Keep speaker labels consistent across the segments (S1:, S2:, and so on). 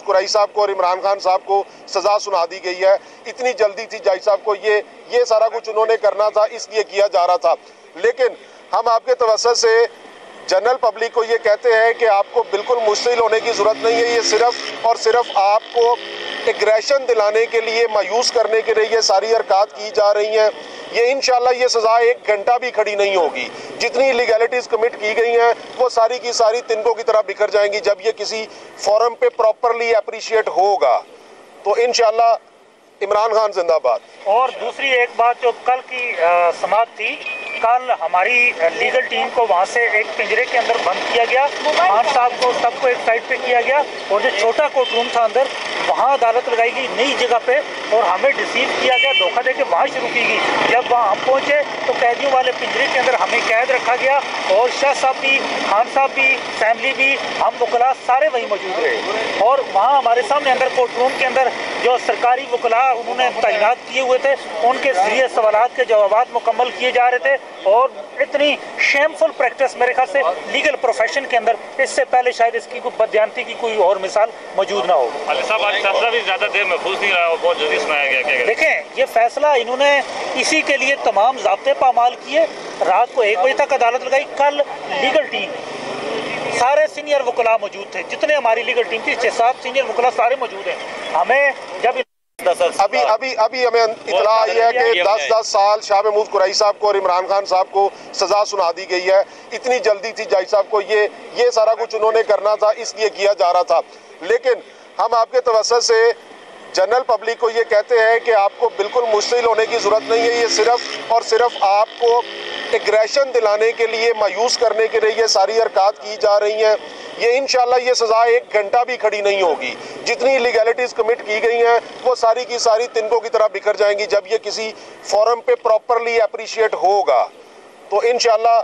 S1: महमूद कुरैशी साहब को और इमरान खान साहब को सज़ा सुना दी गई है। इतनी जल्दी थी जज साहब को, ये सारा कुछ उन्होंने करना था, इसलिए किया जा रहा था। लेकिन हम आपके तवज्जुह से जनरल पब्लिक को ये कहते हैं कि आपको बिल्कुल मुश्तिल होने की ज़रूरत नहीं है। ये सिर्फ और सिर्फ आपको एग्रेशन दिलाने के लिए, मायूस करने के लिए ये सारी हरकत की जा रही हैं। ये इंशाल्लाह ये सज़ा 1 घंटा भी खड़ी नहीं होगी। जितनी इलीगैलिटीज़ कमिट की गई हैं वो सारी की सारी तिनकों की तरह बिखर जाएंगी जब ये किसी फोरम पे प्रॉपरली अप्रिशिएट होगा। तो इंशाल्लाह इमरान खान जिंदाबाद।
S2: और दूसरी एक बात जो कल की समाअत थी, कल हमारी लीगल टीम को वहाँ से एक पिंजरे के अंदर बंद किया गया, खान साहब को सबको एक साइड पे किया गया और जो छोटा कोर्ट रूम था अंदर, वहाँ अदालत लगाई गई नई जगह पे और हमें डिसीव किया गया, धोखा दे के वहाँ शुरू की गई। जब वहाँ हम पहुँचे तो कैदियों वाले पिंजरे के अंदर हमें कैद रखा गया और शाह साहब भी, खान साहब भी, फैमिली भी, हम वकला सारे वहीं मौजूद रहे। और वहाँ हमारे सामने अंदर कोर्ट रूम के अंदर जो सरकारी वकला उन्होंने तैनात किए हुए थे, उनके जरिए सवालात के जवाब मुकम्मल किए जा रहे थे। और इतनी शेमफुल प्रैक्टिस मेरे ख्याल से लीगल प्रोफेशन के अंदर इससे पहले शायद इसकी कोई बदयांती की कोई और मिसाल मौजूद ना हो।
S3: अली साहब, आज फैसला भी ज़्यादा देर महफूज नहीं रहा और बहुत जल्दी सुनाया गया। क्या
S2: देखें, ये फैसला इन्होंने इसी के लिए तमाम ज़ाब्ते पामाल किए। रात को 1 बजे तक अदालत लगाई। कल लीगल टीम सारे सीनियर वकला मौजूद थे, जितने हमारी लीगल टीम थी 6-7 सीनियर वकला सारे मौजूद हैं। हमें जब
S1: अभी हमें इतला आई है कि 10-10 साल शाह महमूद कुरैशी साहब को और इमरान खान साहब को सज़ा सुना दी गई है। इतनी जल्दी थी जज साहब को, ये सारा कुछ उन्होंने करना था, इसलिए किया जा रहा था। लेकिन हम आपके तवज्जुह से जनरल पब्लिक को ये कहते हैं कि आपको बिल्कुल मुश्तिल होने की ज़रूरत नहीं है। ये सिर्फ और सिर्फ आपको एग्रेशन दिलाने के लिए, मायूस करने के लिए ये सारी हरकत की जा रही हैं। ये इंशाल्लाह ये सज़ा 1 घंटा भी खड़ी नहीं होगी। जितनी इलीगैलिटीज़ कमिट की गई हैं वो सारी की सारी तिनकों की तरह बिखर जाएंगी जब ये किसी फोरम पे प्रॉपरली अप्रिशिएट होगा। तो इंशाल्लाह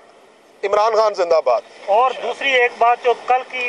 S1: इमरान खान जिंदाबाद।
S2: और दूसरी एक बात जो कल की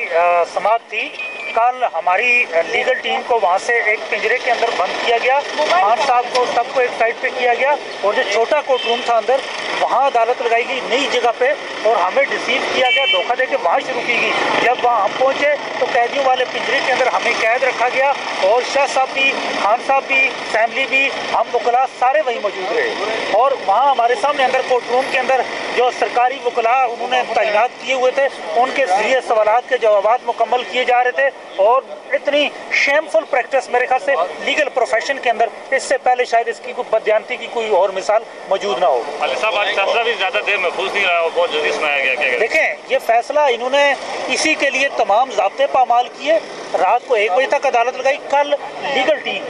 S2: समाअत थी, कल हमारी लीगल टीम को वहाँ से एक पिंजरे के अंदर बंद किया गया, खान साहब को सबको एक साइड पे किया गया और जो छोटा कोर्ट रूम था अंदर, वहाँ अदालत लगाई गई नई जगह पे और हमें डिसीव किया गया, धोखा दे के वहाँ शुरू की गई। जब वहाँ हम पहुँचे तो कैदियों वाले पिंजरे के अंदर हमें कैद रखा गया और शाह साहब भी, खान साहब भी, फैमिली भी, हम वकला सारे वहीं मौजूद रहे। और वहाँ हमारे सामने अंदर कोर्ट रूम के अंदर जो सरकारी वकला उन्होंने तैनात किए हुए थे, उनके जरिए सवालात के जवाब मुकम्मल किए जा रहे थे। और इतनी शेमफुल प्रैक्टिस मेरे ख्याल से लीगल प्रोफेशन के अंदर इससे पहले शायद इसकी कोई बदयांती की कोई और मिसाल मौजूद ना हो।
S3: अली साहब, आज फैसला भी ज़्यादा देर महफूज नहीं रहा और बहुत जल्दी सुनाया गया। क्या
S2: देखें, ये फैसला इन्होंने इसी के लिए तमाम ज़ाब्ते पामाल किए। रात को 1 बजे तक अदालत लगाई। कल लीगल टीम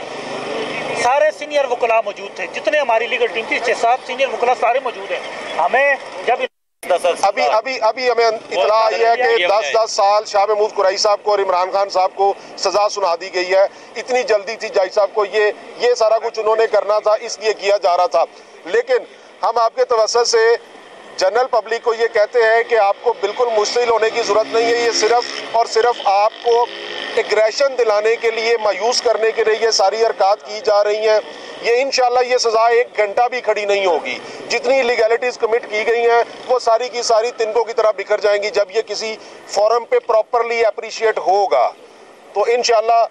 S2: सारे सीनियर वकला मौजूद थे, जितने हमारी लीगल टीम थी 6-7 सीनियर वकला सारे मौजूद हैं। हमें जब
S1: अभी हमें इतला आई है कि 10-10 साल शाह महमूद कुरैशी साहब को और इमरान खान साहब को सज़ा सुना दी गई है। इतनी जल्दी थी जज साहब को, ये सारा कुछ उन्होंने करना था, इसलिए किया जा रहा था। लेकिन हम आपके तवज्जुह से जनरल पब्लिक को ये कहते हैं कि आपको बिल्कुल मुश्तिल होने की ज़रूरत नहीं है। ये सिर्फ और सिर्फ आपको एग्रेशन दिलाने के लिए, मायूस करने के लिए ये सारी हरकत की जा रही हैं। ये इंशाल्लाह ये सज़ा 1 घंटा भी खड़ी नहीं होगी। जितनी इलीगैलिटीज़ कमिट की गई हैं वो सारी की सारी तिनकों की तरह बिखर जाएंगी जब ये किसी फोरम पे प्रॉपरली अप्रिशिएट होगा। तो इंशाल्लाह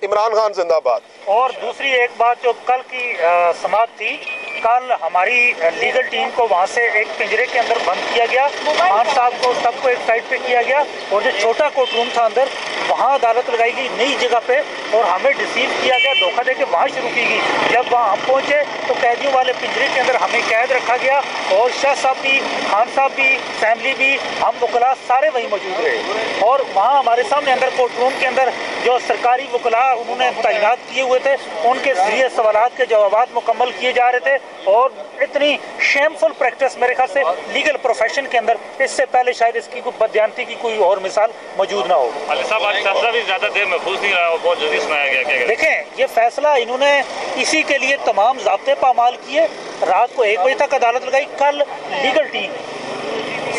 S1: इमरान खान जिंदाबाद।
S2: और दूसरी एक बात जो कल की समाअत थी, कल हमारी लीगल टीम को वहाँ से एक पिंजरे के अंदर बंद किया गया, खान साहब को सबको एक साइड पे किया गया और जो छोटा कोर्ट रूम था अंदर, वहाँ अदालत लगाई गई नई जगह पे और हमें डिसीव किया गया, धोखा दे के वहाँ शुरू की गई। जब वहाँ हम पहुँचे तो कैदियों वाले पिंजरे के अंदर हमें कैद रखा गया और शाह साहब भी, खान साहब भी, फैमिली भी, हम वकला सारे वहीं मौजूद रहे। और वहाँ हमारे सामने अंदर कोर्ट रूम के अंदर जो सरकारी वकला उन्होंने तैनात किए हुए थे, उनके जरिए सवालात के जवाब मुकम्मल किए जा रहे थे। और इतनी शेमफुल प्रैक्टिस मेरे ख्याल से लीगल प्रोफेशन के अंदर इससे पहले शायद इसकी कोई बदयांती की कोई और मिसाल मौजूद ना हो।
S3: अली साहब, आज फैसला भी ज़्यादा देर महफूज नहीं रहा और बहुत जल्दी सुनाया गया। क्या
S2: देखें, ये फैसला इन्होंने इसी के लिए तमाम ज़ाब्ते पामाल किए। रात को 1 बजे तक अदालत लगाई। कल लीगल टीम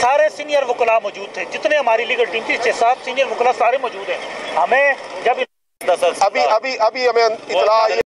S2: सारे सीनियर वकला मौजूद थे, जितने हमारी लीगल टीम थी 6-7 सीनियर वकला सारे मौजूद हैं। हमें जब
S1: अभी हमें इतला आई